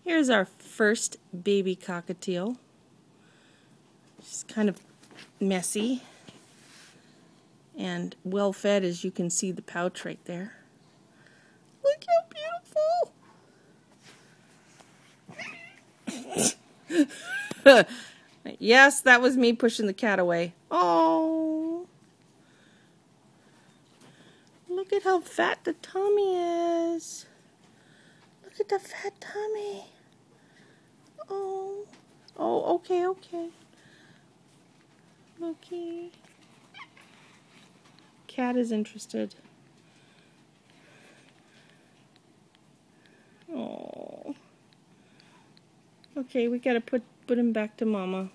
Here's our first baby cockatiel. She's kind of messy and well fed, as you can see the pouch right there. Look how beautiful! Yes, that was me pushing the cat away. Oh, look at how fat the tummy is. Look at the fat tummy. Oh, okay. Okay. Cat is interested. Oh. Okay, we gotta put him back to Mama.